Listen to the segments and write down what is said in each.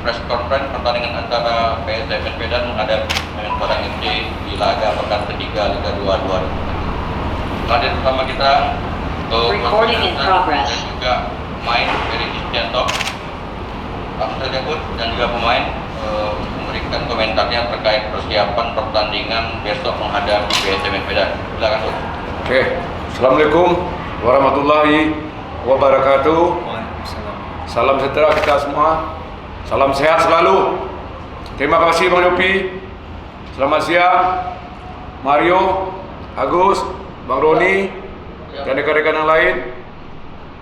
press conference pertandingan antara PSM Medan menghadapi Padang FC di laga pekan ketiga Liga 2 2020. Hadir bersama kita Recording in progress. dan juga pemain dari Isjanto, Abdul Jabut dan juga pemain memberikan komentarnya terkait persiapan pertandingan besok menghadapi PSM Medan. Silakan Bung. Oke, Assalamualaikum warahmatullahi wabarakatuh. Salam sejahtera kita semua. Salam sehat selalu. Terima kasih Bang Yopi. Selamat siang Mario, Agus, Bang Roni, dan rekan-rekan yang lain.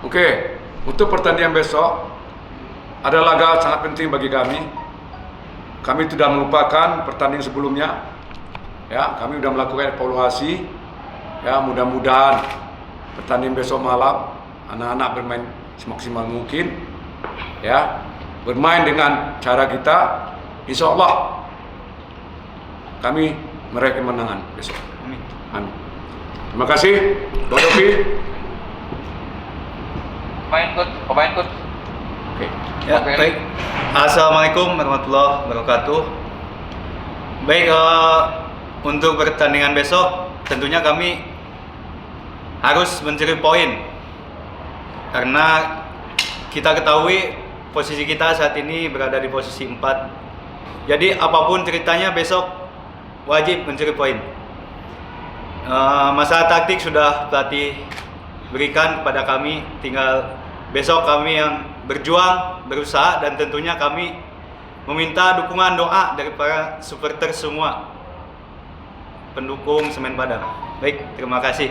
Oke, untuk pertandingan besok ada laga sangat penting bagi kami. Kami tidak melupakan pertandingan sebelumnya. Ya, kami sudah melakukan evaluasi. Ya, mudah-mudahan pertandingan besok malam anak-anak bermain semaksimal mungkin. Ya, bermain dengan cara kita. Insya Allah kami meraih kemenangan besok. Amin. Amin. Terima kasih, Bang Yopi. Pemain coach. Oke. Ya, baik. Assalamualaikum warahmatullahi wabarakatuh. Baik, untuk pertandingan besok tentunya kami harus mencari poin karena kita ketahui posisi kita saat ini berada di posisi 4. Jadi apapun ceritanya besok wajib mencari poin. Masalah taktik sudah pelatih berikan kepada kami, tinggal besok kami yang berjuang, berusaha, dan tentunya kami meminta dukungan doa dari para supporter semua pendukung Semen Padang. Baik, terima kasih.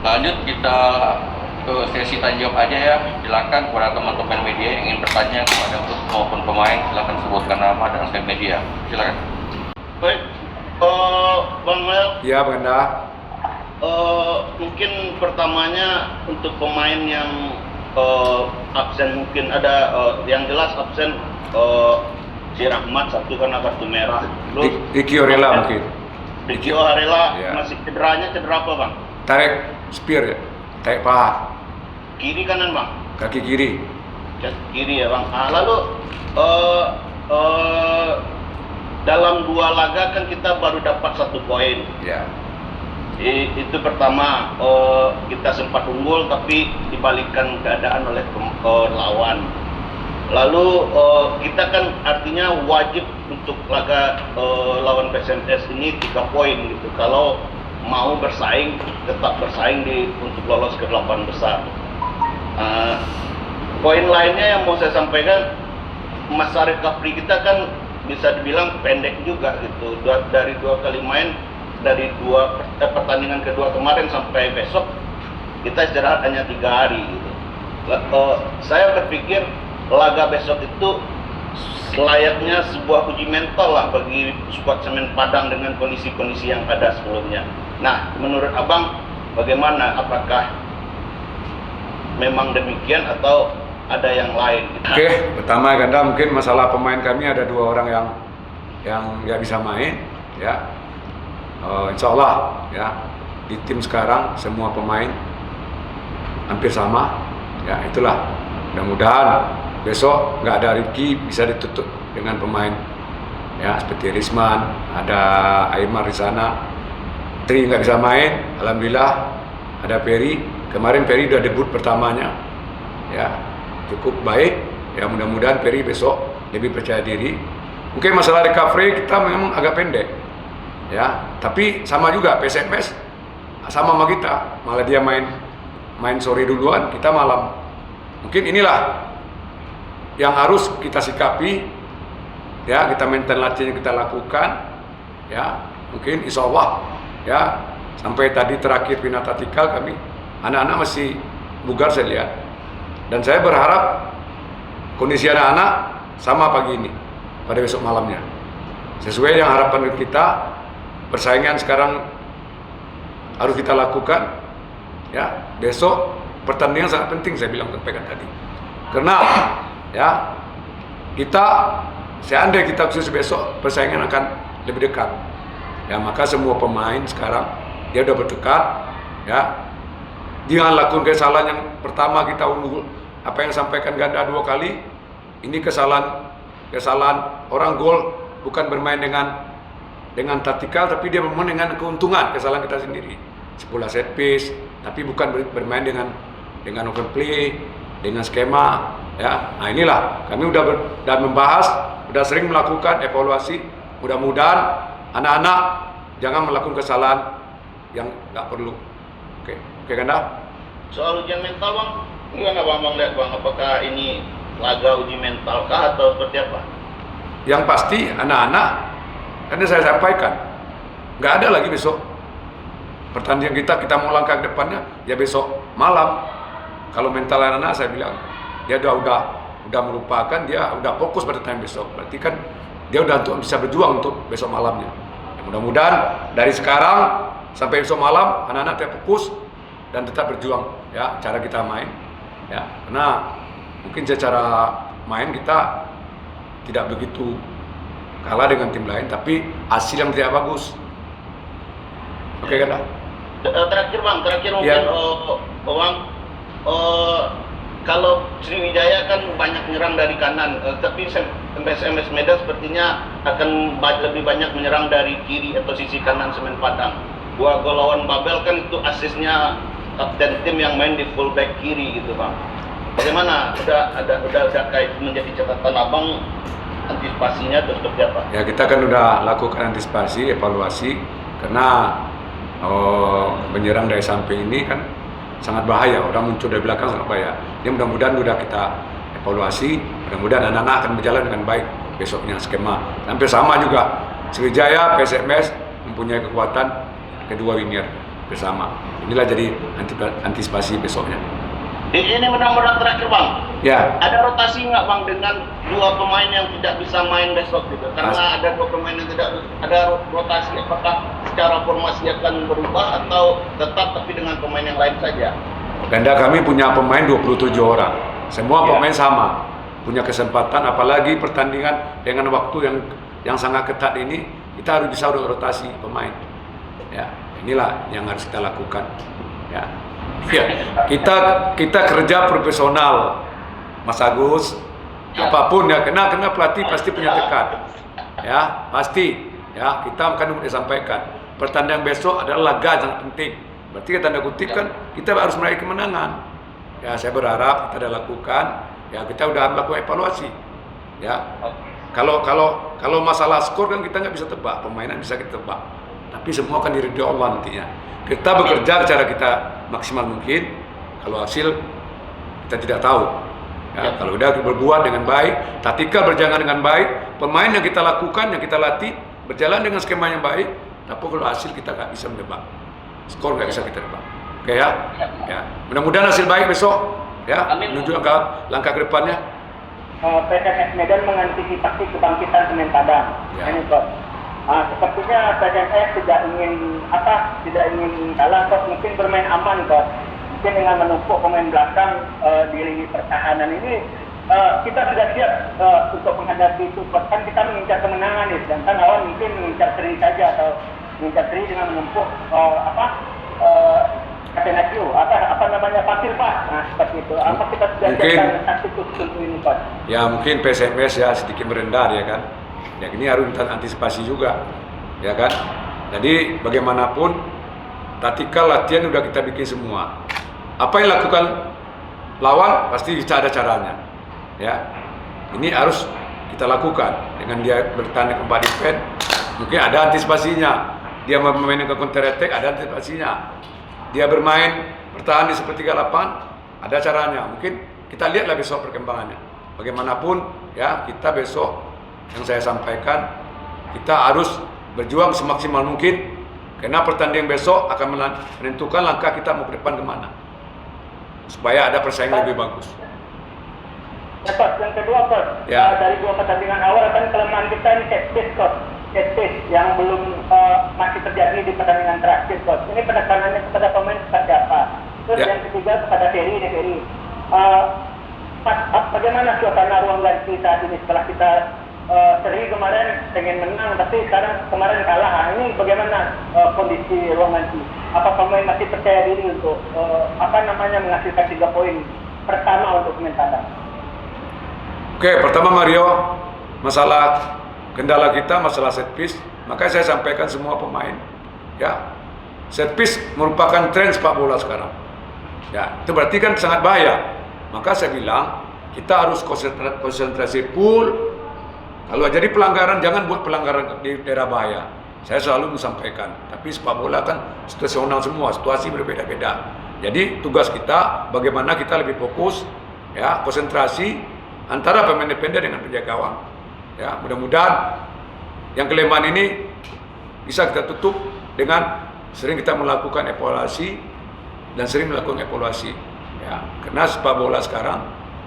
Lanjut kita ke sesi tanya jawab aja ya. Silakan kepada teman-teman media yang ingin bertanya kepada coach maupun pemain, silakan sebutkan nama dan asal media. Silakan. Baik, Bang Mel. Ya, Bang Enda. Mungkin pertamanya untuk pemain yang absen, mungkin ada yang jelas absen si Rahmat satu karena kartu merah. Terus Ricky Orela mungkin. Ricky Orela Ya. masih cedera apa Bang? Tarik spear ya, tarik paha, Kiri kanan Bang? kaki kiri. Kiri ya Bang. Lalu dalam 2 laga kan kita baru dapat 1 poin. Ya. Itu pertama, kita sempat unggul tapi dibalikkan keadaan oleh lawan. Lalu kita kan artinya wajib untuk laga lawan PSMS ini 3 poin gitu. Kalau mau bersaing, tetap bersaing untuk lolos ke 8 besar. Poin lainnya yang mau saya sampaikan, masa recovery kita kan bisa dibilang pendek juga gitu. Dari 2 kali main, dari pertandingan kedua kemarin sampai besok kita istirahat hanya 3 hari gitu. Saya berpikir laga besok itu layaknya sebuah uji mental lah bagi skuad Semen Padang dengan kondisi-kondisi yang ada sebelumnya. Nah, menurut Abang bagaimana? Apakah memang demikian atau ada yang lain? Oke, pertama Ganda, mungkin masalah pemain kami ada 2 orang yang nggak bisa main, ya. Insya Allah ya, di tim sekarang semua pemain hampir sama, ya itulah. Mudah-mudahan besok nggak ada Ricky, bisa ditutup dengan pemain ya seperti Risman, ada Aymar di sana. Tri nggak bisa main, alhamdulillah ada Peri. Kemarin Peri udah debut pertamanya, ya cukup baik. Ya mudah-mudahan Peri besok lebih percaya diri. Mungkin masalah recovery kita memang agak pendek. Ya, tapi sama juga PSMS sama kita, malah dia main sore duluan, kita malam. Mungkin inilah yang harus kita sikapi, ya kita mental latihan yang kita lakukan, ya mungkin insya Allah, ya sampai tadi terakhir final taktikal kami anak-anak masih bugar saya lihat, dan saya berharap kondisi anak-anak sama pagi ini pada besok malamnya, sesuai yang harapan kita. Persaingan sekarang harus kita lakukan, ya besok pertandingan sangat penting saya sampaikan tadi, karena ya kita seandainya kita khusus besok persaingan akan lebih dekat, ya maka semua pemain sekarang dia udah bertekad, ya jangan lakukan kesalahan yang pertama kita unggul, apa yang sampaikan Ganda 2 kali, ini kesalahan kesalahan orang gol bukan bermain dengan taktikal, tapi dia bermain dengan keuntungan, kesalahan kita sendiri. 10 set piece, tapi bukan bermain dengan open play, dengan skema, ya. Nah inilah kami udah membahas, udah sering melakukan evaluasi. Mudah-mudahan anak-anak jangan melakukan kesalahan yang nggak perlu. Oke Ganda? Soal ujian mental bang, gimana bang lihat bang, apakah ini laga uji mental kah atau seperti apa? Yang pasti anak-anak, karena saya sampaikan, nggak ada lagi besok pertandingan kita mau langkah ke depannya ya besok malam. Kalau mental anak-anak saya bilang dia udah melupakan, dia udah fokus pada time besok. Berarti kan dia udah bisa berjuang untuk besok malamnya. Ya, mudah-mudahan dari sekarang sampai besok malam anak-anak tetap fokus dan tetap berjuang ya cara kita main. Ya, karena mungkin secara main kita tidak begitu kalah dengan tim lain, tapi hasil yang tidak bagus. Oke kan? Terakhir mungkin Ya. Bang, kalau Sriwijaya kan banyak menyerang dari kanan, tapi SMS Medan sepertinya akan lebih banyak menyerang dari kiri atau sisi kanan Semen Padang. 2 gol lawan Babel kan itu asisnya kapten tim yang main di fullback kiri gitu bang. Bagaimana? Udah kayak menjadi catatan abang antisipasinya atau seperti apa? Ya kita kan udah lakukan antisipasi, evaluasi, karena menyerang dari samping ini kan sangat bahaya, orang muncul dari belakang sangat bahaya. Jadi mudah-mudahan udah kita evaluasi, mudah-mudahan anak-anak akan berjalan dengan baik besoknya skema. Hampir sama juga, Sriwijaya, PSMS mempunyai kekuatan kedua winger bersama. Inilah jadi antisipasi besoknya. Ini mudah-mudahan terakhir bang. Ya. Ada rotasi nggak bang dengan 2 pemain yang tidak bisa main besok gitu? Karena ada 2 pemain yang tidak ada rotasi, apakah secara formasi akan berubah atau tetap tapi dengan pemain yang lain saja? Ganda kami punya pemain 27 orang. Semua Ya. pemain sama, punya kesempatan. Apalagi pertandingan dengan waktu yang sangat ketat ini, kita harus bisa rotasi pemain. Ya, inilah yang harus kita lakukan. Ya, ya. Kita kerja profesional, Mas Agus. Ya. Apapun ya, kena pelatih pasti punya tekad. Ya, pasti. Ya, kita akan disampaikan. Pertandingan besok adalah laga yang sangat penting. Berarti tanda kutip kan kita harus meraih kemenangan. Ya, saya berharap kita udah lakukan. Ya, kita udah melakukan evaluasi. Ya, kalau masalah skor kan kita nggak bisa tebak, permainan bisa kita tebak. Tapi semua akan diridhoi Allah nantinya. Kita bekerja cara kita maksimal mungkin. Kalau hasil kita tidak tahu. Ya, kalau udah berbuat dengan baik, taktikal berjalan dengan baik, pemain yang kita lakukan, yang kita latih berjalan dengan skema yang baik. Tapi kalau hasil kita nggak bisa menebak, skor nggak bisa kita tebak. Oke ya, ya. Mudah-mudahan hasil baik besok. Ya, menuju langkah ke depannya. PSMS Medan mengantisipasi kebangkitan Semen Padang. Ya. Ini Coach. Sepertinya PSMS tidak ingin kalah, Coach. Mungkin bermain aman, Coach. Mungkin dengan menumpuk pemain belakang di lini pertahanan ini kita sudah siap untuk menghadapi itu. Kan kita mengincar kemenangan nih, sedangkan lawan mungkin mengincar seri saja atau mengincar seri dengan menumpuk Catenaccio, apa namanya pasir Pak. Nah seperti itu. Apa kita sudah siapkan taktik untuk ini Pak? Ya mungkin PSMS ya sedikit merendah ya kan. Ya ini harus kita antisipasi juga, ya kan. Jadi bagaimanapun taktikal latihan udah kita bikin semua. Apa yang lakukan lawan pasti bisa ada caranya. Ya, ini harus kita lakukan dengan dia bertahan ke body defense. Mungkin ada antisipasinya. Dia memainkan ke counter attack, ada antisipasinya. Dia bermain bertahan di sepertiga lapangan, ada caranya. Mungkin kita lihatlah besok perkembangannya. Bagaimanapun ya kita besok yang saya sampaikan kita harus berjuang semaksimal mungkin karena pertandingan besok akan menentukan langkah kita mau ke depan kemana supaya ada persaingan lebih bagus. Ya, Coach. Yang kedua, Coach, Ya. dari 2 pertandingan awal kan kelemahan kita ini set piece, Coach. Set piece yang belum masih terjadi di pertandingan terakhir, Coach. Ini penekanannya kepada pemain seperti apa? Terus Ya. yang ketiga kepada Ferry. Bagaimana suasana ruang ganti saat ini setelah kita seri kemarin pengen menang, tapi sekarang kemarin kalah. Nah, ini bagaimana kondisi ruang ganti? Apa pemain masih percaya diri untuk menghasilkan 3 poin pertama untuk pemain Padang? Oke, pertama Mario, masalah kendala kita masalah set piece, maka saya sampaikan semua pemain, ya, set piece merupakan tren sepak bola sekarang. Ya, itu berarti kan sangat bahaya. Maka saya bilang kita harus konsentrasi full. Kalau jadi pelanggaran, jangan buat pelanggaran di daerah bahaya. Saya selalu menyampaikan. Tapi sepak bola kan situasional semua, situasi berbeda-beda. Jadi tugas kita bagaimana kita lebih fokus, ya, konsentrasi antara pemain defender dengan penjaga gawang. Ya, mudah-mudahan yang kelemahan ini bisa kita tutup dengan sering kita melakukan evaluasi dan sering melakukan evaluasi. Ya, karena sepak bola sekarang,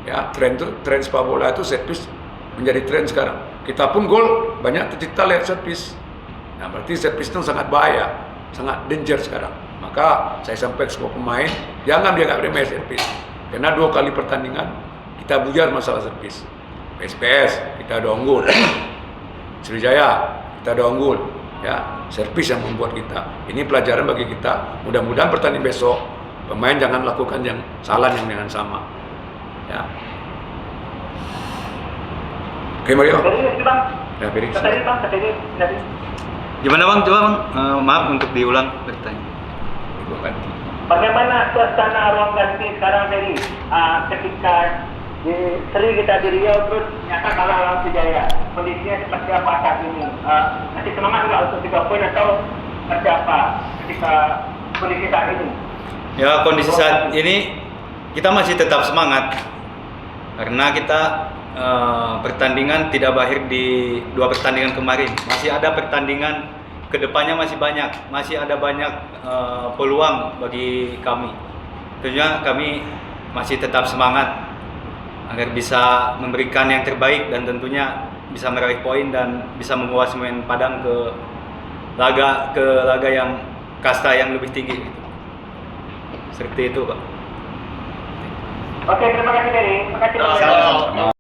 ya, tren sepak bola itu set piece menjadi tren sekarang. Kita pun gol banyak tercipta lewat set piece. Nah, berarti set piece itu sangat bahaya, sangat danger sekarang. Maka saya sampaikan semua pemain, jangan dia nggak remeh set piece. Karena 2 kali pertandingan kita buyar masalah set piece. SPS kita ada unggul, Sriwijaya kita ada unggul, ya, set piece yang membuat kita. Ini pelajaran bagi kita. Mudah-mudahan pertandingan besok pemain jangan lakukan yang salah yang dengan sama. Ya. Oke, Mario. Tadi Bang. Ya, Piri. Tadi. Gimana Bang? Coba Bang, maaf untuk diulang bertanya. Ibu ganti. Bagaimana suasana ruang ganti sekarang Ferry? Ketika seri kita di Riau terus nyata kalah lawan Sriwijaya, kondisinya seperti apa saat ini? Masih semangat nggak untuk 3 poin atau seperti apa ketika kondisi saat ini? Ya, kondisi saat ini kita masih tetap semangat karena kita pertandingan tidak berakhir di 2 pertandingan kemarin. Masih ada pertandingan kedepannya, masih ada banyak peluang bagi kami. Tentunya kami masih tetap semangat agar bisa memberikan yang terbaik dan tentunya bisa meraih poin dan bisa membawa Semen Padang ke laga yang kasta yang lebih tinggi. Seperti itu, Pak. Oke, terima kasih Ferry. Terima kasih. Sama-sama.